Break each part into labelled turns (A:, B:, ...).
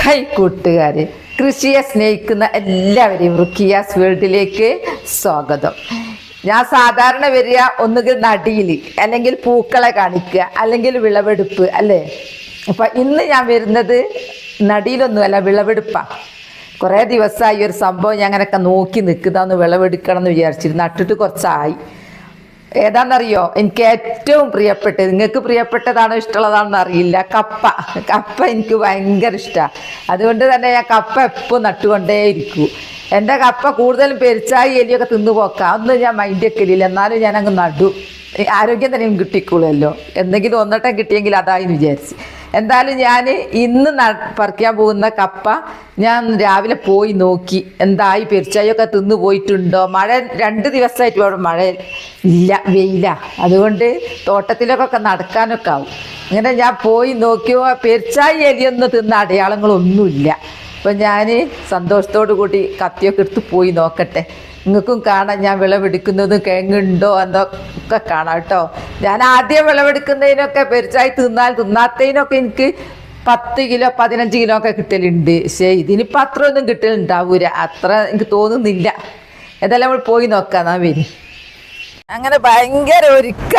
A: High കൂട്ടുകാരെ, കൃഷിയെ സ്നേഹിക്കുന്ന എല്ലാവരെയും റുക്കിയാസ് വേൾഡിലേക്ക് സ്വാഗതം. ഞാൻ സാധാരണ വരിക ഒന്നുകിൽ നടിയിൽ, അല്ലെങ്കിൽ പൂക്കളെ കാണിക്കുക, അല്ലെങ്കിൽ വിളവെടുപ്പ് അല്ലേ. അപ്പം ഇന്ന് ഞാൻ വരുന്നത് നടിയിലൊന്നുമല്ല, വിളവെടുപ്പാണ്. കുറേ ദിവസമായി ഒരു സംഭവം ഞാൻ അങ്ങനെയൊക്കെ നോക്കി നിൽക്കുന്നതെന്ന് വിളവെടുക്കണം എന്ന് വിചാരിച്ചിരുന്നു. നട്ടിട്ട് കുറച്ചായി. ഏതാണെന്നറിയോ, എനിക്ക് ഏറ്റവും പ്രിയപ്പെട്ടത്, നിങ്ങൾക്ക് പ്രിയപ്പെട്ടതാണോ ഇഷ്ടമുള്ളതാണെന്ന് അറിയില്ല, കപ്പ എനിക്ക് ഭയങ്കര ഇഷ്ടമാണ്. അതുകൊണ്ട് തന്നെ ഞാൻ കപ്പ എപ്പോൾ നട്ടുകൊണ്ടേയിരിക്കും. എൻ്റെ കപ്പ കൂടുതലും പെരിച്ചായി എലിയൊക്കെ തിന്നു പോക്കാം, ഒന്നും ഞാൻ മൈൻഡ് വെക്കലില്ല. എന്നാലും ഞാൻ അങ്ങ് നടും. ആരോഗ്യം തന്നെ കിട്ടിക്കോളുമല്ലോ, എന്തെങ്കിലും ഒന്നോട്ടം കിട്ടിയെങ്കിൽ അതായി വിചാരിച്ച്. എന്തായാലും ഞാൻ ഇന്ന് പറിക്കാൻ പോകുന്ന കപ്പ ഞാൻ രാവിലെ പോയി നോക്കി, എന്തായി പെരിച്ചായൊക്കെ തിന്നു പോയിട്ടുണ്ടോ. മഴ 2 ദിവസമായിട്ട് ഇവിടെ മഴ ഇല്ല, വെയില. അതുകൊണ്ട് തോട്ടത്തിലൊക്കെ നടക്കാനൊക്കെ ആവും. അങ്ങനെ ഞാൻ പോയി നോക്കിയോ പെരിച്ചായി എലിയൊന്നും തിന്ന അടയാളങ്ങളൊന്നുമില്ല. അപ്പം ഞാൻ സന്തോഷത്തോടു കൂടി കത്തിയൊക്കെ എടുത്ത് പോയി നോക്കട്ടെ. നിങ്ങൾക്കും കാണാം ഞാൻ വിളവെടുക്കുന്നതും കിഴങ്ങുണ്ടോ എന്തൊക്കെ കാണാം കേട്ടോ. ഞാൻ ആദ്യം വിളവെടുക്കുന്നതിനൊക്കെ പെരിച്ചായി തിന്നാത്തതിനൊക്കെ എനിക്ക് 10 കിലോ 15 കിലോ ഒക്കെ കിട്ടലുണ്ട്. പക്ഷേ ഇതിനിപ്പോൾ അത്രയൊന്നും കിട്ടലുണ്ടാവൂല, അത്ര എനിക്ക് തോന്നുന്നില്ല. ഏതായാലും നമ്മൾ പോയി നോക്കാം. നാ വരി. അങ്ങനെ ഭയങ്കര ഒരുക്ക,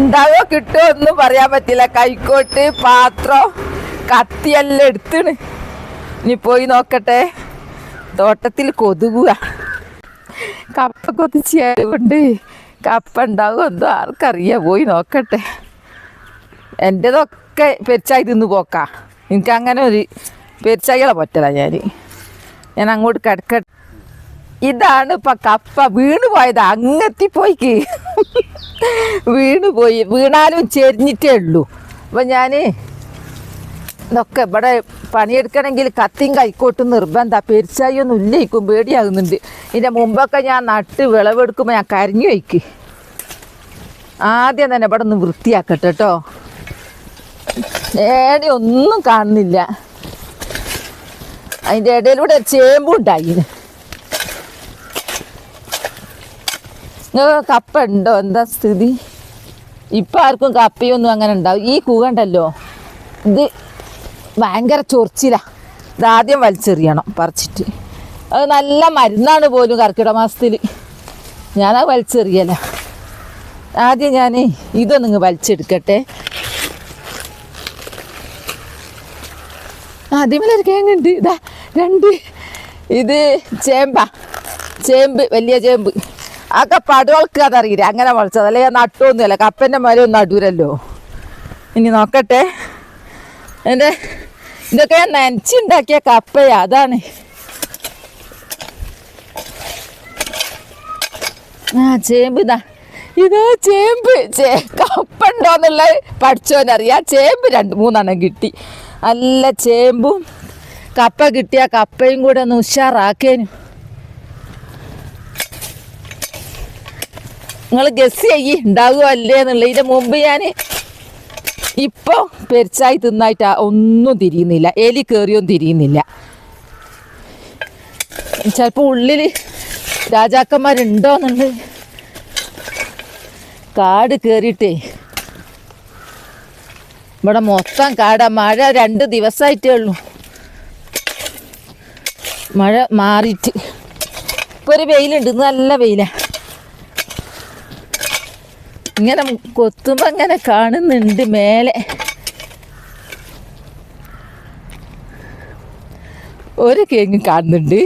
A: ഉണ്ടാവോ കിട്ടുമോ ഒന്നും പറയാൻ പറ്റില്ല. കൈക്കോട്ട്, പാത്രം, കത്തിയെല്ലാം എടുത്തിന്. ഇനി പോയി നോക്കട്ടെ. തോട്ടത്തിൽ കൊതുകുക, കപ്പ കൊതിച്ചുകൊണ്ട് കപ്പ ഉണ്ടാവും എന്തോ ആർക്കറിയാം. പോയി നോക്കട്ടെ. എൻ്റെതൊക്കെ പെരിച്ചായി തിന്നു പോക്കാ. എനിക്കങ്ങനെ ഒരു പെരിച്ചായികളെ പറ്റല. ഞാൻ അങ്ങോട്ട് കിടക്കട്ടെ. ഇതാണ് ഇപ്പം കപ്പ വീണ് പോയത്. അങ്ങെത്തിപ്പോയിക്ക് വീണാലും ചെരിഞ്ഞിട്ടേ ഉള്ളൂ. അപ്പം ഞാൻ ഇതൊക്കെ ഇവിടെ പണിയെടുക്കണമെങ്കിൽ കത്തിയും കൈക്കോട്ടും നിർബന്ധമാണ്. പെരിച്ചായി ഒന്നും ഇല്ലേക്കും, പേടിയാകുന്നുണ്ട്. ഇതിൻ്റെ മുമ്പൊക്കെ ഞാൻ നട്ട് വിളവെടുക്കുമ്പോൾ ഞാൻ കരിഞ്ഞു വയ്ക്ക്. ആദ്യം തന്നെ ഇവിടെ ഒന്ന് വൃത്തിയാക്കട്ടെ കേട്ടോ. ഏടി ഒന്നും കാണുന്നില്ല. അതിൻ്റെ ഇടയിലൂടെ ചേമ്പുണ്ടായി. കപ്പ ഉണ്ടോ, എന്താ സ്ഥിതി? ഇപ്പം ആർക്കും കപ്പയൊന്നും അങ്ങനെ ഉണ്ടാവും. ഈ കൂകണ്ടല്ലോ, ഇത് ഭയങ്കര ചൊറിച്ചിലാണ്. ഇതാദ്യം വലിച്ചെറിയണം പറിച്ചിട്ട്. അത് നല്ല മരുന്നാണ് പോലും കർക്കിടക മാസത്തിൽ. ഞാനത് വലിച്ചെറിയല. ആദ്യം ഞാൻ ഇതൊന്നിങ്ങ് വലിച്ചെടുക്കട്ടെ. ആദ്യമൊരു കേങ്ങുണ്ട്, ഇതാ 2. ഇത് ചേമ്പ്, വലിയ ചേമ്പ്. ആ കപ്പ അടുവൾക്ക് അതറിയില്ല, അങ്ങനെ വളച്ചത്. അല്ലെ നട്ടൊന്നുമല്ല, കപ്പൻ്റെ മരമൊന്നും നടുരല്ലോ. ഇനി നോക്കട്ടെ. ഇതൊക്കെ ഞാൻ നനച്ചുണ്ടാക്കിയ കപ്പയാ, അതാണ്. ചേമ്പ് ഇതാ, ചേമ്പ്. കപ്പ ഉണ്ടോന്നുള്ളത് പഠിച്ചോനറിയാം. ചേമ്പ് 2-3 കിട്ടി. നല്ല ചേമ്പും കപ്പ കിട്ടിയ കപ്പയും കൂടെ ഒന്ന് ഉഷാറാക്കേനു. നിങ്ങൾ ഗസ് ചെയ്യ് ഉണ്ടാകുമോ അല്ലേ എന്നുള്ളത്. ഇതിൻ്റെ മുമ്പ് ഞാൻ ഇപ്പോൾ പെരിച്ചായി തിന്നായിട്ട് ഒന്നും തിരിയുന്നില്ല, എലി കയറിയൊന്നും തിരിയുന്നില്ല. ചിലപ്പോൾ ഉള്ളിൽ രാജാക്കന്മാരുണ്ടോന്നുണ്ട്. കാട് കയറിയിട്ടേ ഇവിടെ മൊത്തം കാടാ. മഴ 2 ദിവസമായിട്ടേ ഉള്ളൂ, മഴ മാറിയിട്ട്. ഇപ്പോൾ ഒരു വെയിലുണ്ട്, നല്ല വെയിലാണ്. ഇങ്ങനെ കൊത്തുമ്പോൾ ഇങ്ങനെ കാണുന്നുണ്ട് മേലെ ഒരു കേങ്ങ് കാണുന്നുണ്ട്.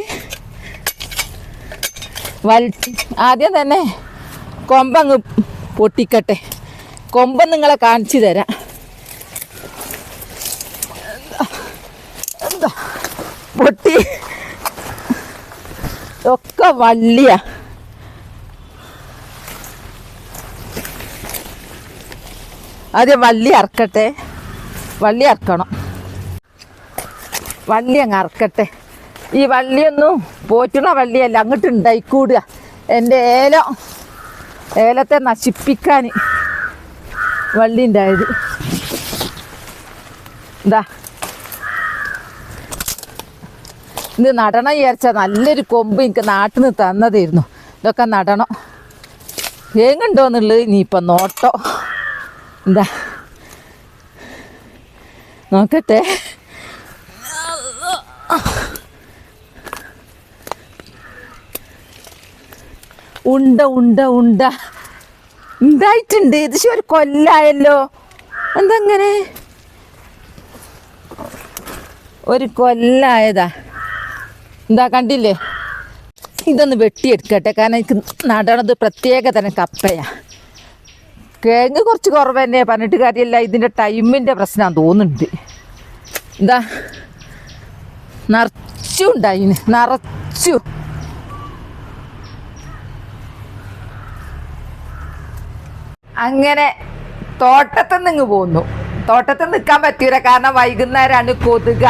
A: ആദ്യം തന്നെ കൊമ്പങ്ങ് പൊട്ടിക്കട്ടെ. കൊമ്പ് നിങ്ങളെ കാണിച്ചു തരാം. എന്താ പൊട്ടി ഒക്കെ വള്ളിയാ. ആദ്യം വള്ളി അറക്കട്ടെ. വള്ളി അറക്കണം, വള്ളി അങ്ങ് അറക്കട്ടെ. ഈ വള്ളിയൊന്നും പോറ്റുന്ന വള്ളിയല്ല, അങ്ങോട്ട് ഉണ്ടായിക്കൂടുക. എൻ്റെ ഏലത്തെ നശിപ്പിക്കാൻ വള്ളി ഉണ്ടായത്. എന്താ ഇത് നടണം വിചാരിച്ചാൽ നല്ലൊരു കൊമ്പ് എനിക്ക് നാട്ടിൽ നിന്ന് തന്നതായിരുന്നു. ഇതൊക്കെ നടണം. തേങ്ങുണ്ടോയെന്നുള്ളത് ഇനിയിപ്പം നോട്ടോ. എന്താ നോക്കട്ടെ. ഉണ്ട ഉണ്ട ഉണ്ട ഉണ്ടായിട്ടുണ്ട്. ഇത് ഒരു കൊല്ലായല്ലോ. എന്തങ്ങനെ ഒരു കൊല്ലായതാ? എന്താ കണ്ടില്ലേ? ഇതൊന്ന് വെട്ടിയെടുക്കട്ടെ, കാരണം എനിക്ക് നടണത് പ്രത്യേക തരം കപ്പയാ. കിഴങ്ങ് കുറച്ച് കുറവ് തന്നെ, പറഞ്ഞിട്ട് കാര്യമല്ല. ഇതിൻ്റെ ടൈമിൻ്റെ പ്രശ്നമാണെന്ന് തോന്നുന്നുണ്ട്. എന്താ നിറച്ചു ഉണ്ടായിന്, നിറച്ചു. അങ്ങനെ തോട്ടത്തിൽ നിന്ന് പോന്നു. തോട്ടത്തിൽ നിൽക്കാൻ പറ്റൂല, കാരണം വൈകുന്നേരമാണ് കൊതുക.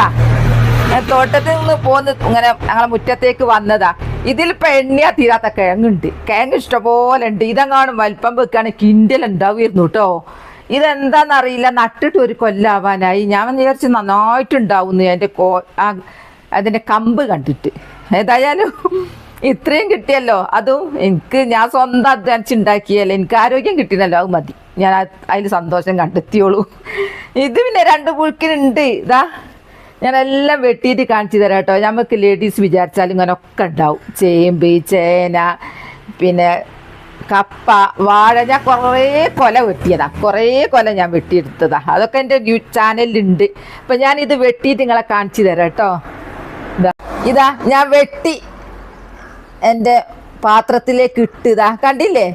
A: തോട്ടത്തിൽ നിന്ന് പോന്ന് ഇങ്ങനെ ഞങ്ങളെ മുറ്റത്തേക്ക് വന്നതാ. ഇതിലിപ്പോൾ എണ്ണിയാ തീരാത്ത കിഴങ്ങുണ്ട്. കിഴങ്ങ് ഇഷ്ടംപോലെ ഉണ്ട്. ഇതെങ്ങാനും വലിപ്പം വെക്കുകയാണെങ്കിൽ കിണ്ടലുണ്ടാവുമായിരുന്നു കേട്ടോ. ഇതെന്താണെന്നറിയില്ല, നട്ടിട്ട് ഒരു കൊല്ലാവാനായി. ഞാൻ വിചാരിച്ച് നന്നായിട്ടുണ്ടാവുന്നു അതിൻ്റെ കമ്പ് കണ്ടിട്ട്. ഏതായാലും ഇത്രയും കിട്ടിയല്ലോ. അതും ഞാൻ സ്വന്തം അധ്വാനിച്ചുണ്ടാക്കിയല്ലേ, എനിക്ക് ആരോഗ്യം കിട്ടിയല്ലോ, അത് മതി. ഞാൻ അതിൽ സന്തോഷം കണ്ടെത്തിയോളൂ. ഇത് പിന്നെ 2 പുഴുക്കിനുണ്ട്. ഇതാ ഞാനെല്ലാം വെട്ടിയിട്ട് കാണിച്ചു തരാം കേട്ടോ. നമുക്ക് ലേഡീസ് വിചാരിച്ചാലും ഇങ്ങനെ ഒക്കെ ഉണ്ടാവും. ചേമ്പ്, ചേന, പിന്നെ കപ്പ, വാഴ. ഞാൻ കുറേ കൊല വെട്ടിയതാ, കുറേ കൊല ഞാൻ വെട്ടിയെടുത്തതാ. അതൊക്കെ എൻ്റെ ചാനലിലുണ്ട്. അപ്പം ഞാനിത് വെട്ടിയിട്ട് നിങ്ങളെ കാണിച്ചു തരാം കേട്ടോ. ഇതാ ഞാൻ വെട്ടി എൻ്റെ പാത്രത്തിലേക്ക് ഇട്ടതാ. കണ്ടില്ലേ?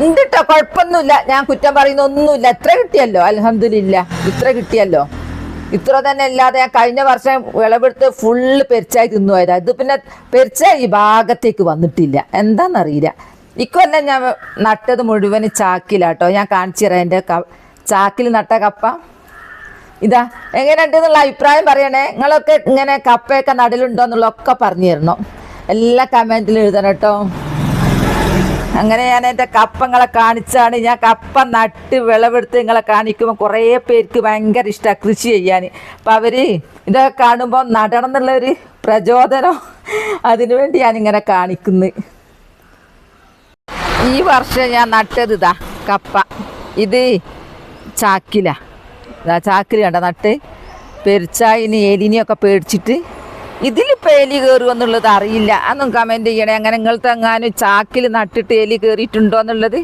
A: ഉണ്ട് കേട്ടോ, കുഴപ്പമൊന്നുമില്ല. ഞാൻ കുറ്റം പറയുന്ന ഒന്നുമില്ല. ഇത്ര കിട്ടിയല്ലോ, അൽഹംദുലില്ലാ. ഇത്ര കിട്ടിയല്ലോ. ഇത്ര തന്നെ അല്ലാതെ ഞാൻ കഴിഞ്ഞ വർഷം വിളവെടുത്ത് ഫുള്ള് പെരിച്ചായി തിന്നുപോയതാ. ഇത് പിന്നെ പെരിച്ചായി ഈ ഭാഗത്തേക്ക് വന്നിട്ടില്ല, എന്താണെന്നറിയില്ല. ഇക്കൊല്ലം ഞാൻ നട്ടത് മുഴുവൻ ചാക്കിലാട്ടോ. ഞാൻ കാണിച്ചു തരാം എൻ്റെ ചാക്കിൽ നട്ട കപ്പ. ഇതാ എങ്ങനെയുണ്ട് എന്നുള്ള അഭിപ്രായം പറയണേ. നിങ്ങളൊക്കെ ഇങ്ങനെ കപ്പയൊക്കെ നടലുണ്ടോ എന്നുള്ളതൊക്കെ പറഞ്ഞു തരണം. എല്ലാ കമൻറ്റിൽ എഴുതണം കേട്ടോ. അങ്ങനെ ഞാൻ എൻ്റെ കപ്പങ്ങളെ കാണിച്ചാണ്. ഞാൻ കപ്പ നട്ട് വിളവെടുത്ത് നിങ്ങളെ കാണിക്കുമ്പോൾ കുറേ പേർക്ക് ഭയങ്കര ഇഷ്ടമാണ് കൃഷി ചെയ്യാൻ. അപ്പം അവർ ഇതൊക്കെ കാണുമ്പോൾ നടണം എന്നുള്ളൊരു പ്രചോദനം, അതിനുവേണ്ടി ഞാനിങ്ങനെ കാണിക്കുന്നു. ഈ വർഷം ഞാൻ നട്ടത് ഇതാ കപ്പ. ഇത് ചാക്കിലാണ്. ഇതാ ചാക്കിൽ കണ്ട നട്ട്. പെരിച്ചായിന് എലിനെയൊക്കെ പേടിച്ചിട്ട് ഇതിലിപ്പോൾ എലി കയറുമെന്നുള്ളത് അറിയില്ല. അതൊന്നും കമൻറ്റ് ചെയ്യണേ. അങ്ങനെ നിങ്ങളത്തെ എങ്ങാനും ചാക്കിൽ നട്ടിട്ട് എലി കയറിയിട്ടുണ്ടോ എന്നുള്ളത്.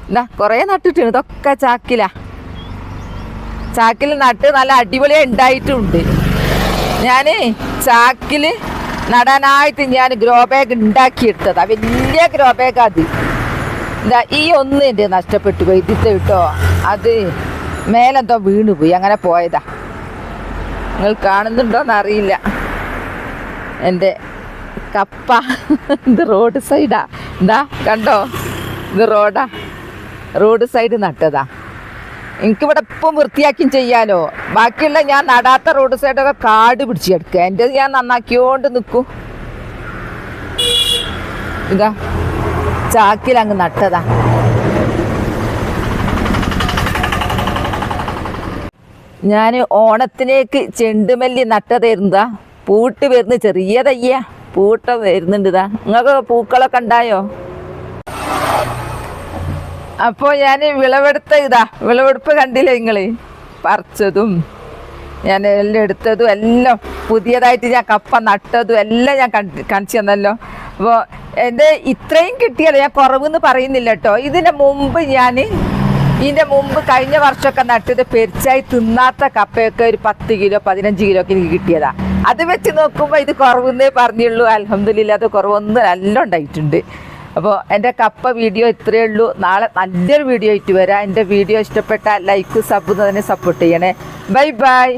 A: എന്താ കുറേ നട്ടിട്ടുണ്ട്. ഇതൊക്കെ ചാക്കിൽ നട്ട് നല്ല അടിപൊളിയായി ഉണ്ടായിട്ടുമുണ്ട്. ഞാൻ ചാക്കിൽ നടാനായിട്ട് ഞാൻ ഗ്രോ ബാഗ് ഉണ്ടാക്കിയെടുത്തതാണ്. വലിയ ഗ്രോ ബാഗ് അത്. എന്താ ഈ ഒന്ന് എൻ്റെ നഷ്ടപ്പെട്ടു പോയി. ഇതിട്ട് കേട്ടോ, അത് മേലെന്തോ വീണുപോയി, അങ്ങനെ പോയതാ. നിങ്ങൾ കാണുന്നുണ്ടോയെന്നറിയില്ല എൻ്റെ കപ്പ. ഇത് റോഡ് സൈഡാ. എന്താ കണ്ടോ, ഇത് റോഡ് സൈഡ് നട്ടതാ. എനിക്കിവിടെ ഇപ്പം വൃത്തിയാക്കിയും ചെയ്യാലോ. ബാക്കിയുള്ള ഞാൻ നടാത്ത റോഡ് സൈഡൊക്കെ കാട് പിടിച്ചെടുക്കുക. എൻ്റെ ഞാൻ നന്നാക്കിയോണ്ട് നിൽക്കും. ഇതാ ചാക്കിലങ്ങ് നട്ടതാ. ഞാൻ ഓണത്തിലേക്ക് ചെണ്ടുമല്ലി നട്ടതായിരുന്നതാ. പൂട്ട് വരുന്ന ചെറിയ തയ്യ പൂട്ട വരുന്നുണ്ട്. ഇതാ നിങ്ങൾക്ക് പൂക്കളൊക്കെ ഉണ്ടായോ? അപ്പോൾ ഞാൻ വിളവെടുപ്പ് കണ്ടില്ലേ നിങ്ങൾ? പറിച്ചതും ഞാൻ എല്ലാം എടുത്തതും എല്ലാം പുതിയതായിട്ട് ഞാൻ കപ്പ നട്ടതും എല്ലാം ഞാൻ കാണിച്ചു തന്നല്ലോ. അപ്പോൾ എൻ്റെ ഇത്രയും കിട്ടിയല്ലോ, ഞാൻ കുറവെന്ന് പറയുന്നില്ല കേട്ടോ. ഇതിൻ്റെ മുമ്പ് കഴിഞ്ഞ വർഷമൊക്കെ നട്ടത് പെരിച്ചായി തിന്നാത്ത കപ്പയൊക്കെ ഒരു 10 കിലോ 15 കിലോ ഒക്കെ എനിക്ക് കിട്ടിയതാണ്. അത് വെച്ച് നോക്കുമ്പോൾ ഇത് കുറവെന്നേ പറഞ്ഞുള്ളൂ. അൽഹംദുലില്ലാ, അത് കുറവൊന്നും നല്ല ഉണ്ടായിട്ടുണ്ട്. അപ്പോൾ എൻ്റെ കപ്പ വീഡിയോ ഇത്രയേ ഉള്ളൂ. നാളെ നല്ലൊരു വീഡിയോ ആയിട്ട് വരാം. എൻ്റെ വീഡിയോ ഇഷ്ടപ്പെട്ടാൽ ലൈക്ക് സബ് തന്നെ സപ്പോർട്ട് ചെയ്യണേ. Bye bye.